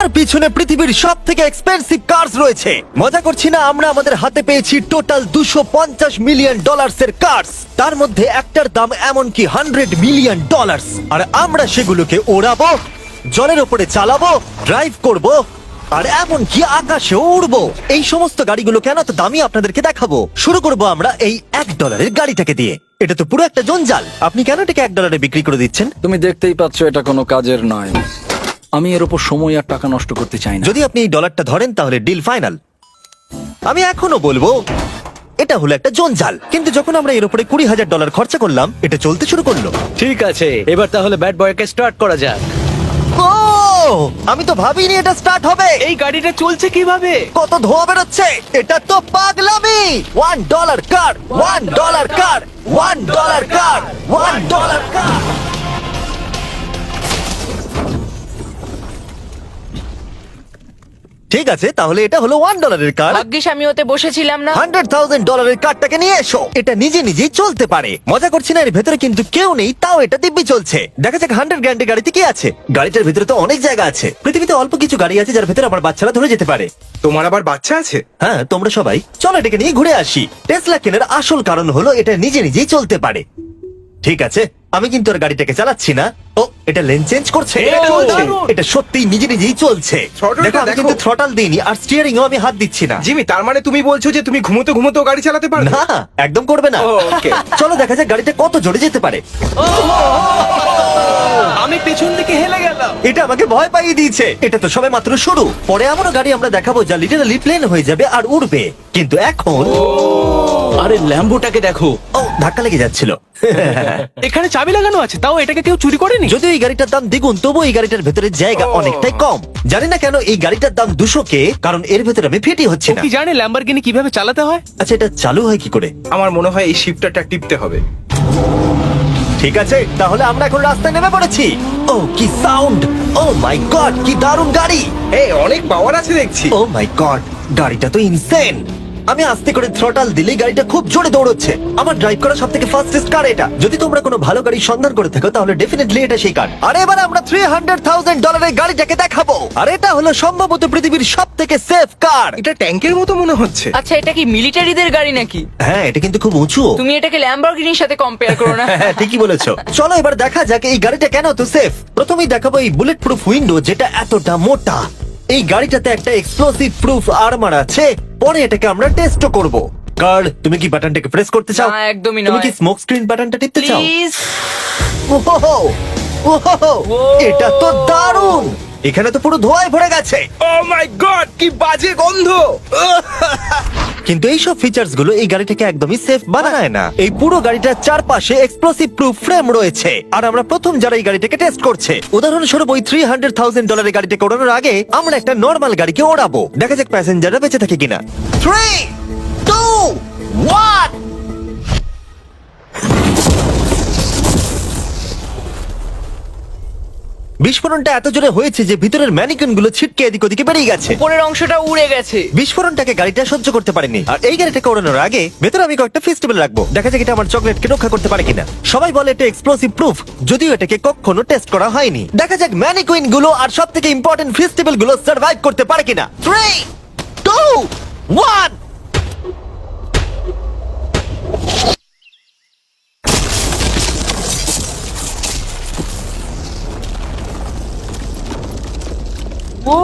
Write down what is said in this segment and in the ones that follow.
আর পিছনে পৃথিবীর সব থেকে এক্সপেন্সিভ কার্স রয়েছে। মজা করছি না, আমরা আমাদের হাতে পেয়েছি টোটাল $250 মিলিয়ন এর কার্স। তার মধ্যে একটার দাম এমনকি $100 মিলিয়ন। আর আমরা সেগুলোকে ওড়াবো, জলের ওপরে চালাবো, ড্রাইভ করব, আর এমনকি আকাশে উড়বো। এই সমস্ত গাড়িগুলো কেন তো দামি আপনাদেরকে দেখাবো। শুরু করব আমরা এই $1 গাড়িটাকে দিয়ে। এটা তো পুরো একটা জঞ্জাল। আপনি কেন এটাকে $1 বিক্রি করে দিচ্ছেন? তুমি দেখতেই পাচ্ছ এটা কোনো কাজের নয়। আমি এর উপর সময় আর টাকা নষ্ট করতে চাই না। যদি আপনি এই ডলারটা ধরেন তাহলে ডিল ফাইনাল। আমি এখনো বলবো এটা হলো একটা জঞ্জাল, কিন্তু যখন আমরা এর উপরে $20,000 খরচা করলাম, এটা চলতে শুরু করলো। ঠিক আছে, এবার তাহলে ব্যাড বয়কে স্টার্ট করা যাক। ও, আমি তো ভাবিনি এটা স্টার্ট হবে। এই গাড়িটা চলছে কিভাবে? কত ধোঁয়া বেরোচ্ছে, এটা তো পাগলামি। $1 কার, $1 কার, $1 কার, $1 কার। ঠিক আছে, তাহলে এটা হলো $1 কার। ভাগ্যিস আমি ওতে বসেছিলাম না। $100,000 কারটাকে নিয়ে এসো। এটা নিজে নিজেই চলতে পারে। মজা করছি না, এর ভেতরে কিন্তু কেউ নেই, তাও এটা দিব্যি চলছে। দেখা যাক 100 গ্র্যান্ডের গাড়িতে কি আছে। গাড়িটার ভিতরে তো অনেক জায়গা আছে। পৃথিবীতে অল্প কিছু গাড়ি আছে যার ভেতরে আমার বাচ্চারা ধরে যেতে পারে। তোমার আবার বাচ্চা আছে? হ্যাঁ, তোমরা সবাই চলো এটাকে নিয়ে ঘুরে আসি। টেসলা কেনার আসল কারণ হলো এটা নিজে নিজেই চলতে পারে। ঠিক আছে, আমি কিন্তু আর গাড়িটাকে চালাচ্ছি না। ও, এটা লেন চেঞ্জ করছে। এটা চলছে। এটা সত্যিই নিজে নিজেই চলছে। Throttle-টা দেখো, আমি দেখো। কিন্তু থ্রটাল দিইনি, আর স্টিয়ারিং ও আমি হাত দিচ্ছি না। জিমি, তার মানে তুমি বলছো যে তুমি ঘুমোতে ঘুমোতেও গাড়ি চালাতে পারো? না, একদম করবে না। ও, okay. চলো দেখা যাক গাড়িটা কত জোরে যেতে পারে। আমি পেছন দিকে হেলে গেলাম। এটা আমাকে ভয় পাইয়ে দিয়েছে। এটা তো সবে মাত্র শুরু। পরে এমনও গাড়ি আমরা দেখাবো যা লিটারালি প্লেন হয়ে যাবে আর উড়বে। কিন্তু এখন আরে ল্যাম্বোটাকে দেখো, ও, ধাক্কা লেগে যাচ্ছিল। এখানে চাবি লাগানো আছে, তাও এটাকে কেউ চুরি করেনি। যদিও এই গাড়িটার দাম দ্বিগুণ, তবু এই গাড়িটার ভেতরে জায়গা অনেকটাই কম। জানি না কেন এই গাড়িটার দাম 200K, কারণ এর ভেতরে আমি ফিটি হচ্ছে ও না। কি জানে ল্যাম্বরগিনি কিভাবে চালাতে হয়? আচ্ছা, এটা চালু হয় কি করে? আমার মনে হয় এই শিফটারটা টিপতে হবে। ঠিক আছে, তাহলে আমরা এখন রাস্তায় নেমে পড়েছি। ও, কি সাউন্ড! ও মাই গড, কি দারুণ গাড়ি! এই অনেক পাওয়ার আছে দেখছি। ও মাই গড, গাড়িটা তো ইনসেন। আমি আস্তে করে থ্রটাল দিলেই গাড়িটা খুব জোরে দৌড়চ্ছে। আমার ড্রাইভ করা সবথেকে ফাস্টেস্ট কার এটা। যদি তোমরা কোনো ভালো গাড়ির সন্ধান করে থাকো তাহলে ডেফিনেটলি এটা সেই কার। আর এবার আমরা $300,000 গাড়িটাকে দেখাবো। আর এটা হলো সম্ভবত পৃথিবীর সবথেকে সেফ কার। এটা ট্যাঙ্কের মতো মনে হচ্ছে। আচ্ছা, এটা কি মিলিটারিদের গাড়ি নাকি? হ্যাঁ, এটা কিন্তু খুব উঁচু। তুমি এটাকে ল্যাম্বরগিনির সাথে কম্পেয়ার করো না। হ্যাঁ, ঠিকই বলেছো। চলো এবার দেখা যাক এই গাড়িটা কেন তো সেফ। প্রথমেই দেখাবো এই বুলেট প্রুফ উইন্ডো, যেটা এতটা মোটা। এই গাড়িটাতে একটা এক্সপ্লোসিভ প্রুফ আর্মার আছে। পরে এটাকে আমরা টেস্ট করব। কার, তুমি কি বাটনটাকে প্রেস করতে চাও? না, একদমই তুমি নয়। কি স্মোক স্ক্রিন বাটনটা টিপতে চাও? প্লিজ। ওহো, ওহো, এটা তো দারুণ। এখানে তো পুরো ধোঁয়ায় ভরে গেছে। ও মাই গড, কি বাজে গন্ধ! কিন্তু এইসব ফিচার্স গুলো এই গাড়িটাকে একদমই সেফ বানায় না। এই পুরো গাড়িটার চারপাশে এক্সপ্লোসিভ প্রুফ ফ্রেম রয়েছে। আর আমরা প্রথম যারা এই গাড়িটাকে টেস্ট করছে, উদাহরণস্বরূপ ওই $300,000 গাড়িটাকে ওড়ানোর আগে আমরা একটা নর্মাল গাড়িকে ওড়াবো। দেখা যাক প্যাসেঞ্জাররা বেঁচে থাকে কিনা। 3, 2, 1। বিস্ফোরণটা এত জোরে হয়েছে যে ভিতরের ম্যানিকুইন গুলো ছিটকে এদিক ওদিকে বেরিয়ে গেছে। উপরের অংশটা উড়ে গেছে। বিস্ফোরণটাকে গাড়িটা সহ্য করতে পারেনি। আর এই গাড়িটাকে ওড়ানোর আগে ভেতরে আমি কয়েকটা ফেস্টিভ্যাল রাখবো, দেখা যাক এটা আমার চকলেটকে রক্ষা করতে পারে কিনা। সবাই বলে এটা এক্সপ্লোসিভ প্রুফ, যদিও এটাকে কখনো টেস্ট করা হয়নি। দেখা যাক ম্যানিকুইন গুলো আর সব থেকে ইম্পর্টেন্ট ফেস্টিভ্যাল গুলো সার্ভাইভ করতে পারে কিনা। 3, 2, 1।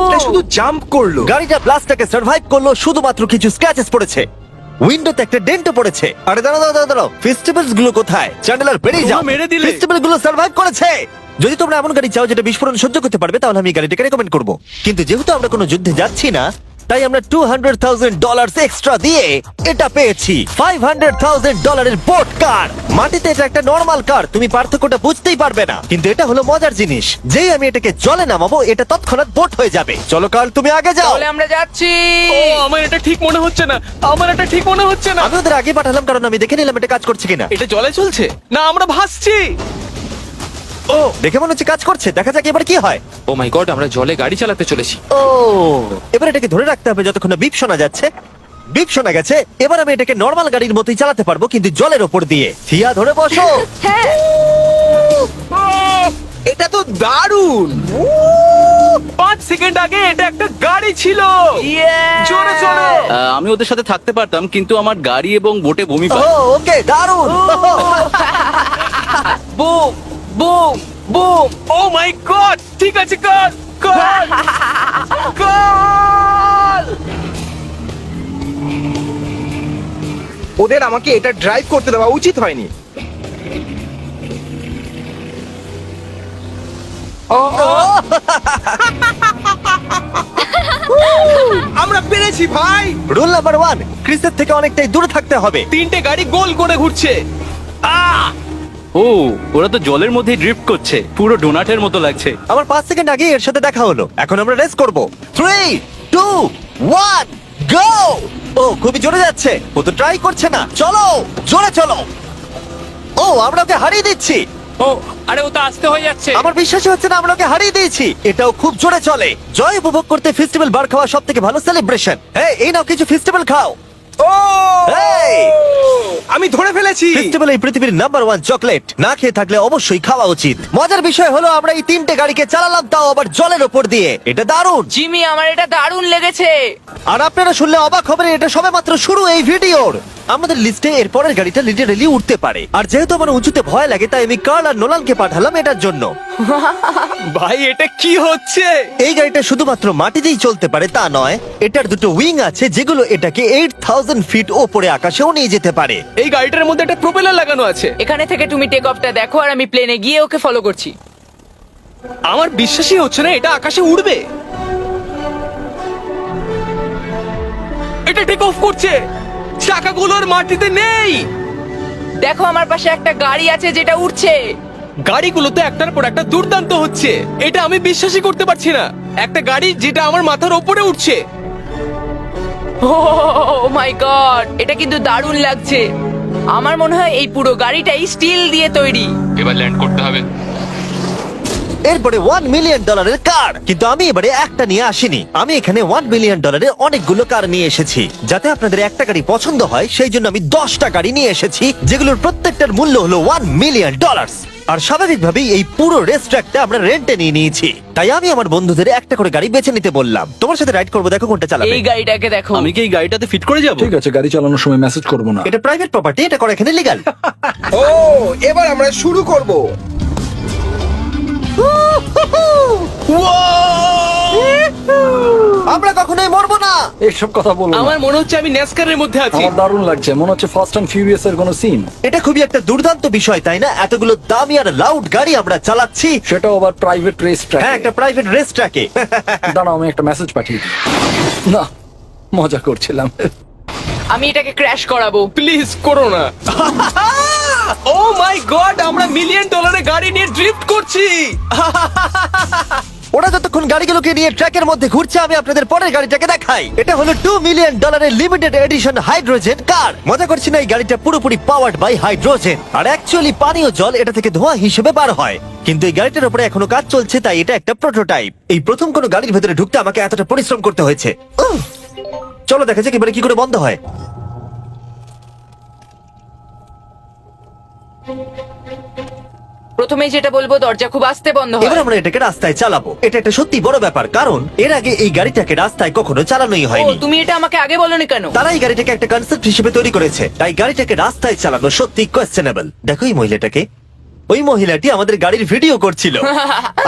এটা শুধু জাম্প করলো। গাড়িটা ব্লাস্টটাকে সার্ভাইভ করলো, শুধুমাত্র কিছু স্ক্র্যাচেস পড়েছে। উইন্ডোতে একটা ডেন্টও পড়েছে। আরে দাঁড়াও দাঁড়াও দাঁড়াও, ফেস্টিভ্যালস গুলো কোথায়? চ্যান্ডেলার বেরিয়ে যাও। তোমরা মেরে দিলে। ফেস্টিভ্যাল গুলো সার্ভাইভ করেছে। যদি তোমরা এমন গাড়ি চাও যেটা বিস্ফোরণ সহ্য করতে পারবে, তাহলে আমি এই গাড়িটাকে রেকমেন্ড করব। কিন্তু যেহেতু আমরা কোনো যুদ্ধে যাচ্ছি না, তাই আমরা $200,000 এক্সট্রা দিয়ে এটা পেয়েছি। $500,000 বোট কার। মাটিতে এটা একটা নর্মাল কার, তুমি পার্থক্যটা বুঝতেই পারবে না। কিন্তু এটা হলো মজার জিনিস, যেই আমি এটাকে জলে নামাবো এটা তৎক্ষণাৎ বোট হয়ে যাবে। চলো কার, তুমি আগে যাও। তাহলে আমরা যাচ্ছি। ও, আমার এটা ঠিক মনে হচ্ছে না, আমার এটা ঠিক মনে হচ্ছে না। আমি ওদের আগে পাঠালাম কারণ আমি দেখে নিলাম এটা কাজ করছে কিনা। এটা জলে চলছে না, আমরা ভাসছি। ও, দেখে মনে হচ্ছে কাজ করছে। দেখা যাক এবার কি হয়। ও মাই গড, আমরা জলে গাড়ি চালাতে চলেছি। ও, এবার এটাকে ধরে রাখতে হবে যতক্ষণ না বিপ শোনা যাচ্ছে। বিপ শোনা গেছে। এবার আমি এটাকে নর্মাল গাড়ির মতোই চালাতে পারবো, কিন্তু জলের ওপর দিয়ে। থিয়া, ধরে বসো। হ্যাঁ। এটা তো দারুণ। 5 সেকেন্ড আগে এটা একটা গাড়ি ছিল। Yeah! জোরে চলো। আমি ওদের সাথে থাকতে পারতাম, কিন্তু আমার গাড়ি এবং বোটে বমি ও পায়। ওকে দারুণ। Boom boom boom. Oh my God, ঠিক আছে, কর কর কর। ওদের আমাকে এটা ড্রাইভ করতে দেওয়া উচিত হয়নি। আমরা পেরেছি ভাই। রুল নাম্বার 1, ক্রিসের থেকে অনেকটাই দূরে থাকতে হবে। 3টে গাড়ি গোল করে ঘুরছে। ও, ওরা তো জলের মধ্যে ড্রিফট করছে, পুরো ডোনাটের মতো লাগছে। আমার 5 সেকেন্ড আগে এর সাথে দেখা হলো। এখন আমরা রেস করব। 3 2 1 গো। ও খুবই জোরে যাচ্ছে, ও তো ট্রাই করছে না। চলো জোরে চলো। ও আমরা ওকে হারিয়ে দিচ্ছি। ও আরে ও তো আসতে হয়ে যাচ্ছে। আমার বিশ্বাসই হচ্ছে না আমরা ওকে হারিয়ে দিয়েছি। এটাও খুব জোরে চলে। জয় উপভোগ করতে ফেস্টিভ্যাল বার খাওয়া সব থেকে ভালো সেলিব্রেশন। এই নাও কিছু ফেস্টিভ্যাল খাও। ও এই! আমি ধরে ফেলেছি। ফেস্টিভ্যাল এই পৃথিবীর নাম্বার 1 চকলেট। না খেয়ে থাকলে অবশ্যই খাওয়া উচিত। মজার বিষয় হলো আমরা এই 3টে গাড়িকে চালালাম, তাও আবার জলের ওপর দিয়ে। এটা দারুণ। জিমি, আমার এটা দারুণ লেগেছে। আর আপনারা শুনলে অবাক হবেন, এটা সবেমাত্র শুরু এই ভিডিওর। আমাদের লিস্টে এর পরের গাড়িটা লিটারেলি উঠতে পারে। আর যেহেতু আমার উঁচুতে ভয় লাগে, তাই আমি কার্ল আর নোলানকে পাঠালাম এটার জন্য। ভাই এটা কি হচ্ছে? এই গাড়িটা শুধুমাত্র মাটিতেই চলতে পারে তা নয়, এটার দুটো উইং আছে যেগুলো এটাকে 8000 ফিট ওপরে আকাশেও নিয়ে যেতে পারে। এই গাড়িটার মধ্যে একটা প্রপেলার লাগানো আছে। এখানে থেকে তুমি টেক অফটা দেখো আর আমি প্লেনে গিয়ে ওকে ফলো করছি। আমার বিশ্বাসই হচ্ছে না এটা আকাশে উড়বে। এটা টেক অফ করছে, চাকাগুলোর মাটিতে নেই। দেখো আমার পাশে একটা গাড়ি আছে যেটা উঠছে। গাড়িগুলোতে একটার পর একটা দুর্দান্ত হচ্ছে। এটা আমি বিশ্বাসই করতে পারছি না, একটা গাড়ি যেটা আমার মাথার ওপরে উঠছে। ও মাই গড, এটা কিন্তু দারুণ লাগছে। আমার মনে হয় এই পুরো গাড়িটাই স্টিল দিয়ে তৈরি। এবার ল্যান্ড করতে হবে। এরপরে $1 মিলিয়ন কার। কিন্তু আমি এবারে একটা নিয়ে আসিনি, আমি এখানে $1 মিলিয়ন অনেকগুলো কার নিয়ে এসেছি। যাতে আপনাদের একটা গাড়ি পছন্দ হয় সেই জন্য আমি 10টা গাড়ি নিয়ে এসেছি, যেগুলোর প্রত্যেকটার মূল্য হলো $1 মিলিয়ন। আর স্বাভাবিকভাবেই এই পুরো রেস ট্র্যাকটা আমরা রেন্টে নিয়ে নিয়েছি। তাই আমি আমার বন্ধুদের একটা করে গাড়ি বেছে নিতে বললাম। তোমার সাথে রাইড করবো, দেখো কোনটা চালাবে। এই গাড়িটাকে দেখো। আমি কি এই গাড়িটাতে ফিট করে যাব? ঠিক আছে, গাড়ি চালানোর সময় মেসেজ করবো না। এটা প্রাইভেট প্রপার্টি, এটা করা এখানে লিগ্যাল। ও এবার আমরা শুরু করব। আমরা কখনোই মরবো না। এইসব কথা বলবো না। আমার মনে হচ্ছে আমি ন্যাসকারের মধ্যে আছি। আমার দারুণ লাগছে, মনে হচ্ছে ফার্স্ট অ্যান্ড ফিউরিয়াস এর কোনো সিন। এটা খুবই একটা দুর্দান্ত বিষয়, তাই না? এতগুলো দামি আর লাউড গাড়ি আমরা চালাচ্ছি। সেটাও আবার প্রাইভেট রেস ট্র্যাক। হ্যাঁ, একটা প্রাইভেট রেস ট্র্যাকে। দাঁড়াও, আমি একটা মেসেজ পাঠিয়ে দিই। না, মজা করছিলাম। আমি এটাকে ক্র্যাশ করাবো। প্লিজ করো না। ও মাই গড, আমরা $1 মিলিয়ন গাড়ি নিয়ে ড্রিফট করছি। ওরা যতক্ষণ গাড়িগুলোকে নিয়ে ট্র্যাকের মধ্যে ঘুরছে, আমি আপনাদের পরের গাড়িটাকে দেখাই। এটা হলো $2 million limited edition hydrogen car. মজা করছি না, এই গাড়িটা পুরোপুরি পাওয়ার্ড বাই হাইড্রোজেন। আর অ্যাকচুয়ালি পানীয় জল এটা থেকে ধোঁয়া হিসেবে বার হয়। কিন্তু এই গাড়িটার উপরে এখনো কাজ চলছে, তাই এটা একটা প্রোটোটাইপ। এই প্রথম কোনো গাড়ির ভেতরে ঢুকতে আমাকে এতটা পরিশ্রম করতে হয়েছে। চলো দেখা যাক এবারে কি করে বন্ধ হয়। প্রথমেই যেটা বলবো, দরজা খুব আস্তে বন্ধ হয়। এবার আমরা এটাকে রাস্তায় চালাবো। এটা একটা সত্যি বড় ব্যাপার, কারণ এর আগে এই গাড়িটাকে রাস্তায় কখনো চালানোই ও, হয়নি। তুমি এটা আমাকে আগে বলনি কেন? তারা এই গাড়িটাকে একটা কনসেপ্ট হিসেবে তৈরি করেছে, তাই গাড়িটাকে রাস্তায় চালানো সত্যি কোয়েশ্চেনেবল। দেখো এই মহিলাটাকে, ওই মহিলাটি আমাদের গাড়ির ভিডিও করছিল।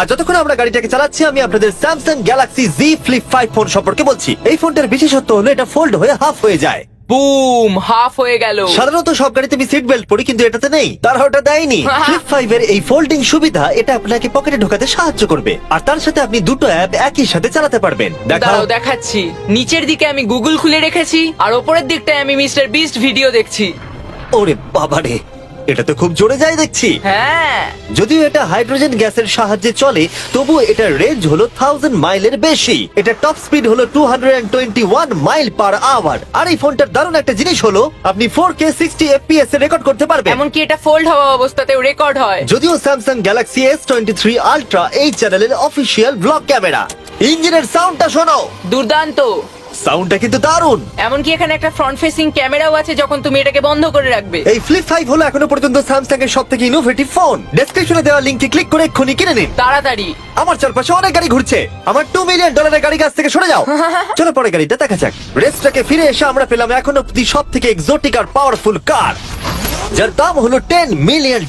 আর যতক্ষণ আমরা গাড়িটাকে চালাচ্ছি, আমি আপনাদের Samsung Galaxy Z Flip 5 phone সম্পর্কে বলছি। এই ফোনটার বিশেষত্ব হলো এটা ফোল্ড হয়ে হাফ হয়ে যায়। বুম, হাফ হয়ে গেল। সাধারণত সব গাড়িতে আমি সিট বেল্ট পরি, কিন্তু এটাতে নেই। তারা ওটা দেয়নি। ফ্লিপ 5 এর এই ফোল্ডিং সুবিধা, এটা আপনাকে পকেটে ঢোকাতে সাহায্য করবে। আর তার সাথে আপনি দুটো অ্যাপ একই সাথে চালাতে পারবেন। দেখাও। দাঁড়াও দেখাচ্ছি। নিচের দিকে আমি গুগল খুলে রেখেছি, আর ওপরের দিকটায় আমি মিস্টার বিস্ট ভিডিও দেখছি। ওরে বাবারে, এটা তো খুব জোরে যায় দেখছি। হ্যাঁ, যদিও এটা হাইড্রোজেন গ্যাসের সাহায্যে চলে, তবুও এটার রেঞ্জ হলো 1000 মাইলের বেশি। এটা টপ স্পিড হলো 221 মাইল পার আওয়ার। আর এই ফোনটার দারুণ একটা জিনিস হলো, আপনি 4K 60 FPS এ রেকর্ড করতে পারবেন। এমনকি এটা ফোল্ড হওয়া অবস্থাতেও রেকর্ড হয়। যদিও স্যামসাং গ্যালাক্সি S23 আলট্রা এই চ্যানেলের অফিসিয়াল ব্লগ ক্যামেরা। ইঞ্জিনের সাউন্ডটা শোনো। দুর্দান্ত। সাউন্ডটা কিন্তু দারুণ। এমনকি এখানে একটা ফ্রন্ট ফেসিং ক্যামেরাও আছে যখন তুমি এটাকে বন্ধ করে রাখবে। এই ফ্লিপ 5 হলো এখনো পর্যন্ত স্যামসাং এর সবথেকে ইনোভেটিভ ফোন। ডেসক্রিপশনে দেওয়া লিংকে ক্লিক করে এক্ষুনি কিনে নিন। তাড়াতাড়ি। আমার চারপাশে অনেক গাড়ি ঘুরছে। আমার $2 মিলিয়ন গাড়ি কাছ থেকে সরে যাও। চলো পরে গাড়িটা দেখা যাক। রেসটাকে ফিরে এসে আমরা পেলাম এখন অব্দি সব থেকে এক্সোটিক আর পাওয়ারফুল কার, যার দাম হলো $10 মিলিয়ন।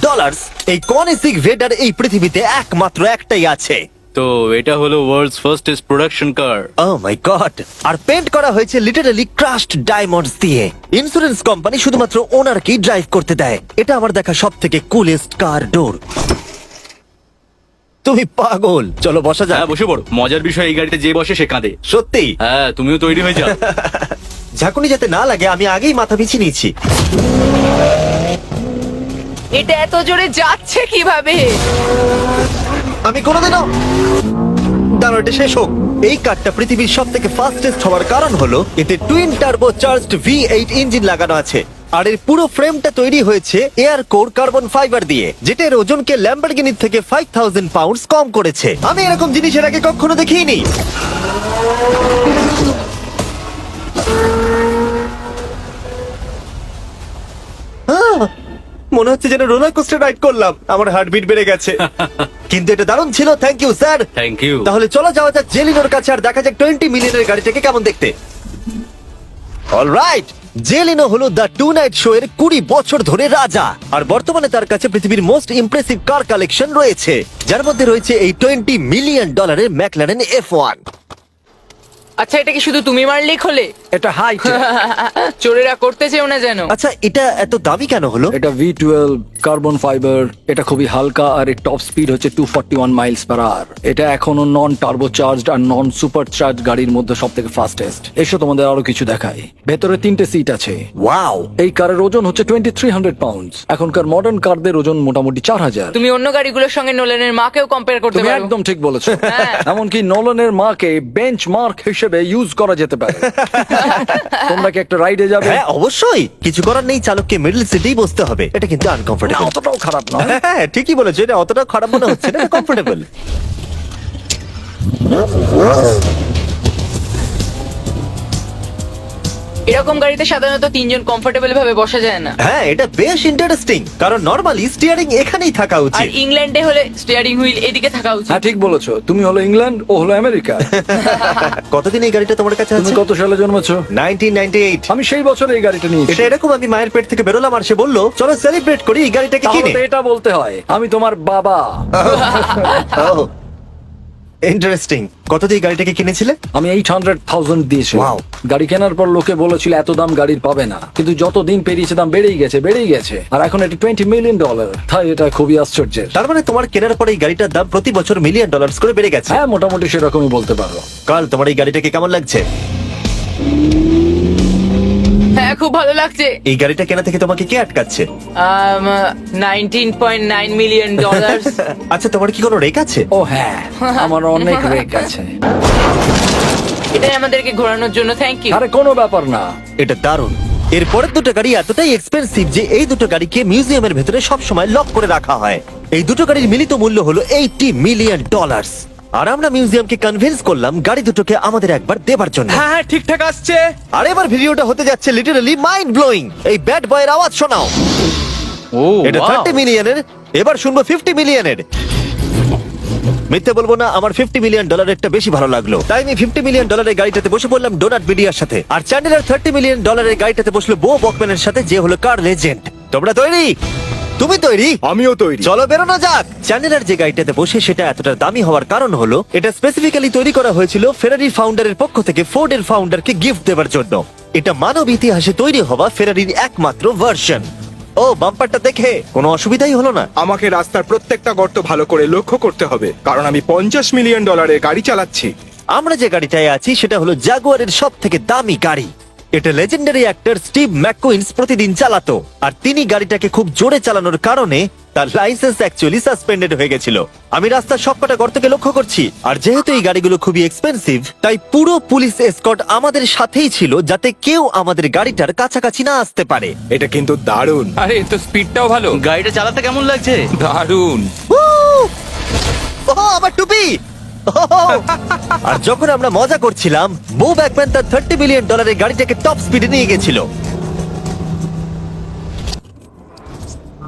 এই কনিসিক ভেডার এই পৃথিবীতে একমাত্র একটাই আছে। তো এটা হলো world's fastest production car. O my god! R paint করা হয়েছে লিটারালি ক্রাশড ডায়মন্ডস দিয়ে। ইন্স্যুরেন্স কোম্পানি শুধুমাত্র ওনারকেই ড্রাইভ করতে দেয়। এটা আমার দেখা সব থেকে কুলেস্ট কার ডোর। তুমি পাগল। চলো বসা যাক। হ্যাঁ বসে পড়ো। মজার বিষয় এই গাড়িতে যে বসে সে কাঁদে। সত্যি হ্যাঁ তুমিও তৈরি হয়ে যাও। ঝাঁকুনি যাতে না লাগে আমি আগেই মাথা পিছিয়ে নিয়েছি। এটা এত জোরে যাচ্ছে কিভাবে? আমি কোনোদিনও দাঁড়াও, এটা শেষ হোক। এই কারটা পৃথিবীর সব থেকে ফাস্টেস্ট হওয়ার কারণ হলো এতে twin turbo charged V8 engine লাগানো আছে। আর এর পুরো ফ্রেমটা তৈরি হয়েছে এয়ার কোর কার্বন ফাইবার দিয়ে, যেটা এর ওজনকে ল্যাম্বরগিনির থেকে 5000 পাউন্ডস কম করেছে। আমি এরকম জিনিসের আগে কখনো দেখিনি। মনে হচ্ছে যেন রোলার কোস্টার রাইড করলাম। আমার হার্টবিট বেড়ে গেছে। কিন্তু এটা দারুণ ছিল। Thank you sir. Thank you. তাহলে চলো যাওয়া যাক জেলিনোর কাছে আর দেখা যাক 20 মিলিয়নের গাড়িটাকে কেমন দেখতে। অলরাইট, জেলিনো হলো দ্য টু নাইট শো এর 20 বছর ধরে রাজা। আর বর্তমানে তার কাছে পৃথিবীর মোস্ট ইমপ্রেসিভ কার কালেকশন রয়েছে, যার মধ্যে রয়েছে এই $20 মিলিয়ন ম্যাকলারেন F1। আচ্ছা, এটা কি শুধু তুমি মারলেই খোলে? এটা হাইট। চোরেরা করতে চেও না যেন। আচ্ছা, এটা এত দামি কেন হলো? এটা V12 কার্বন ফাইবার। এটা খুবই হালকা আর এর টপ স্পিড হচ্ছে 241 মাইলস পার আওয়ার। এটা এখনো নন টার্বো চার্জড আর নন সুপার চার্জ গাড়ির মধ্যে সব থেকে ফাস্টেস্ট। এসো তোমাদের আরো কিছু দেখাই। ভেতরে 3টে সিট আছে। ওয়াও! এই কারের ওজন হচ্ছে 2300 পাউন্ডস। এখনকার মডার্ন কারদের ওজন মোটামুটি 4000। তুমি অন্য গাড়িগুলোর সঙ্গে নোলেনের মাকেও কম্পেয়ার করতে তুমি পারো। একদম ঠিক বলেছো। হ্যাঁ। এমনকি নোলানের মাকে বেঞ্চ মার্ক হিসেবে ইউজ করা যেতে পারে। তোমরা কি একটা রাইডে যাবে? হ্যাঁ অবশ্যই। কিছু করার নেই, চালককে মিডল সিটেই বসতে হবে। এটা কিন্তু না, আনকমফোর্টেবল। অতটাও খারাপ নয়। হ্যাঁ ঠিকই বলেছো, এটা অতটা খারাপ মনে হচ্ছে না, কমফোর্টেবল। এরকম গাড়িতে সাধারণত 3 জন কমফোর্টেবল ভাবে বসা যায় না। হ্যাঁ এটা বেশ ইন্টারেস্টিং, কারণ নরমালি স্টিয়ারিং এখানেই থাকা আর উচিত। ইংল্যান্ডে হলে স্টিয়ারিং হুইল এদিকে থাকা উচিত। হ্যাঁ ঠিক বলেছো। তুমি হলো ইংল্যান্ড, ও হলো আমেরিকা। কতদিন এই গাড়িটা তোমার কাছে তুমি আছে? কত সালে জন্মেছো? 1998। আমি সেই বছর এই গাড়িটা নিয়েছি। এটা এরকম, আমি মায়ের পেট থেকে বেরোলাম আর সে বললো চলো সেলিব্রেট করি এই গাড়িটাকে তাহলে কিনে। তো এটা বলতে হয় আমি তোমার বাবা। ইন্টারেস্টিং। কত দিয়ে এই গাড়িটাকে কিনেছিলে? আমি 800,000 দিয়েছি। Wow. গাড়ি কেনার পর লোকে বলেছিল এত দাম গাড়ির পাবে না, কিন্তু যত দিন পেরিয়েছে দাম বেড়েই গেছে। আর এখন এটা $20 মিলিয়ন। তাই এটা খুবই আশ্চর্যের। তার মানে তোমার কেনার পরে এই গাড়িটার দাম প্রতি বছর $1 মিলিয়ন করে বেড়ে গেছে। হ্যাঁ মোটামুটি সেরকমই বলতে পারো। কাল তোমার এই গাড়িটাকে কেমন লাগছে? হ্যাঁ খুব ভালো লাগছে। এই গাড়িটা কেনা থেকে তোমাকে কে আটকাচ্ছে? $19.9 মিলিয়ন। আচ্ছা তোমার কি কোনো রেক আছে? ও হ্যাঁ, আমার অনেক রেক আছে। এটাই আমাদেরকে ঘোরানোর জন্য থ্যাংক ইউ। আরে কোনো ব্যাপার না। এটা দারুণ। এর পরের দুটো গাড়ি এতটাই এক্সপেন্সিভ যে এই দুটো গাড়িকে মিউজিয়ামের ভেতরে সব সময় লক করে রাখা হয়। এই দুটো গাড়ির মিলিত মূল্য হলো $80 মিলিয়ন। আর আমরা মিউজিয়ামকে কনভিন্স করলাম গাড়ি দুটোকে আমাদের একবার দেবার জন্য। হ্যাঁ হ্যাঁ ঠিকঠাক আসছে। আর এবার ভিডিওটা হতে যাচ্ছে লিটারালি মাইন্ড ব্লোয়িং। এই ব্যাড বয়ের আওয়াজ শোনাও। ও এটা 30 মিলিয়নের, এবার শুনবো 50 মিলিয়নের। মিথ্যে বলবো না, আমার $50 মিলিয়ন বেশি ভালো লাগলো, তাই আমি $50 মিলিয়ন গাড়িটাতে বসে পড়লাম ডোনাট মিডিয়ার সাথে। আর চ্যান্ডেলার $30 মিলিয়ন গাড়িটাতে বসলো বো বকম্যানের সাথে, যে হলো কার লেজেন্ড। তোমরা তৈরি? তুমি তৈরি? আমিও তৈরি। চলো বেরোনো যাক। চ্যান্ডেলার যে গাড়িটাতে বসে সেটা এতটা দামি হওয়ার কারণ হলো এটা স্পেসিফিক্যালি তৈরি করা হয়েছিল ফেরারি ফাউন্ডারের পক্ষ থেকে ফোর্ডের ফাউন্ডারকে গিফট দেওয়ার জন্য। এটা মানব ইতিহাসে তৈরি হওয়া ফেরারির একমাত্র ভার্সন। ও বাম্পারটা দেখে কোনো অসুবিধাই হলো না। আমাকে রাস্তার প্রত্যেকটা গর্ত ভালো করে লক্ষ্য করতে হবে, কারণ আমি $50 মিলিয়ন গাড়ি চালাচ্ছি। আমরা যে গাড়িটায় আছি সেটা হলো জাগুয়ারের সব থেকে দামি গাড়ি। এটা লেজেন্ডারি অ্যাক্টর স্টিভ ম্যাককুইন্স প্রতিদিন চালাতো, আর তিনি গাড়িটাকে খুব জোরে চালানোর কারণে তার লাইসেন্স অ্যাকচুয়ালি সাসপেন্ডেড হয়ে গেছিল। আমি রাস্তার সবকটা গর্তকে লক্ষ্য করছি, আর যেহেতু এই গাড়িগুলো খুবই এক্সপেন্সিভ তাই পুরো পুলিশ এসকর্ট আমাদের সাথেই ছিল, যাতে কেউ আমাদের গাড়িটার কাছাকাছি না আসতে পারে। এটা কিন্তু দারুণ। আরে এর তো স্পিডটাও ভালো। গাড়িটা চালাতে কেমন লাগছে? দারুণ। ও আমার টুপি! ও আর যখন আমরা মজা করছিলাম, বো ব্যাকম্যান তার $30 মিলিয়ন গাড়িটাকে টপ স্পিডে নিয়ে গেছিল।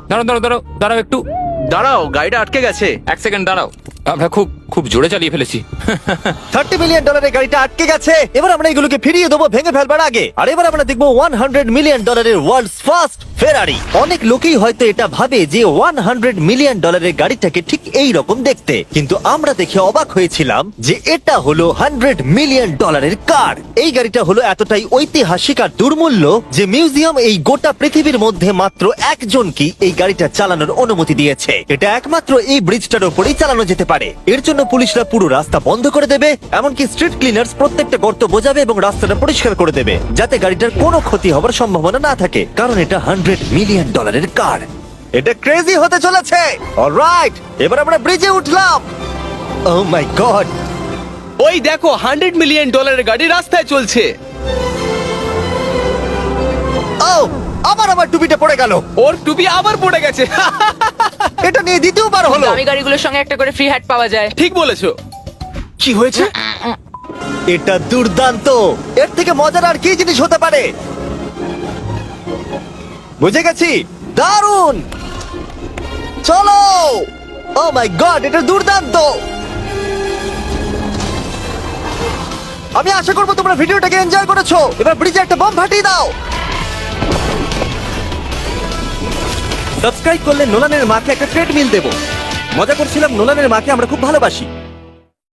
দাঁড়াও দাঁড়াও দাঁড়াও দাঁড়াও একটু। দাঁড়াও, গাড়িটা আটকে গেছে। এক সেকেন্ড দাঁড়াও, আমরা খুব খুব জোরে চালিয়ে ফেলেছি। $30 মিলিয়ন গাড়িটা আটকে গেছে। এবার আমরা এগুলোকে ফিরিয়ে দেবো ভেঙে ফেলবার আগে। আর এবার আমরা দেখবো $100 মিলিয়ন ওয়ার্ল্ডস ফার্স্ট ফেরারি। অনেক লোকেই হয়তো এটা ভাবে যে $100 মিলিয়ন গাড়িটাকে ঠিক এই রকম দেখতে, কিন্তু আমরা দেখে অবাক হয়েছিলাম যে এটা হলো $100 মিলিয়ন কার। এই গাড়িটা হলো এতটাই ঐতিহাসিক আর দুর্মূল্য যে মিউজিয়াম এই গোটা পৃথিবীর মধ্যে মাত্র একজনকে এই গাড়িটা চালানোর অনুমতি দিয়েছে। এটা একমাত্র এই ব্রিজটার উপরেই চালানো যেতে পারে। এর জন্য পুলিশরা পুরো রাস্তা বন্ধ করে দেবে, এমনকি স্ট্রিট ক্লিনার্স প্রত্যেকটা গর্ত বোঝাবে এবং রাস্তাটা পরিষ্কার করে দেবে, যাতে গাড়িটার কোনো ক্ষতি হবার সম্ভাবনা না থাকে, কারণ এটা $100 মিলিয়ন কার। এটা ক্রেজি হতে চলেছে। অলরাইট, এবার আমরা ব্রিজে উঠলাম। ও মাই গড, ওই দেখো, $100 মিলিয়ন গাড়ি রাস্তায় চলছে। ও আবার আমার টুপিটা পড়ে গেল। ওর টুপি আবার পড়ে গেছে। এটা নিয়ে দ্বিতীয়বার হলো। দামি গাড়িগুলোর সঙ্গে একটা করে ফ্রি হ্যাট পাওয়া যায়। ঠিক বলেছো। কি হয়েছে? এটা দুর্দান্ত। এর থেকে মজার আর কি জিনিস হতে পারে? বুঝে গেছি, দারুণ। চলো। ও মাই গড, এটা দুর্দান্ত। আমি আশা করবো তোমরা ভিডিওটাকে এনজয় করেছো। এবার ব্রিজে একটা বম ফাটিয়ে দাও। সাবস্ক্রাইব করলে নোলানের মাকে একটা ট্রেডমিল দেবো। মজা করছিলাম, নোলানের মাকে আমরা খুব ভালোবাসি।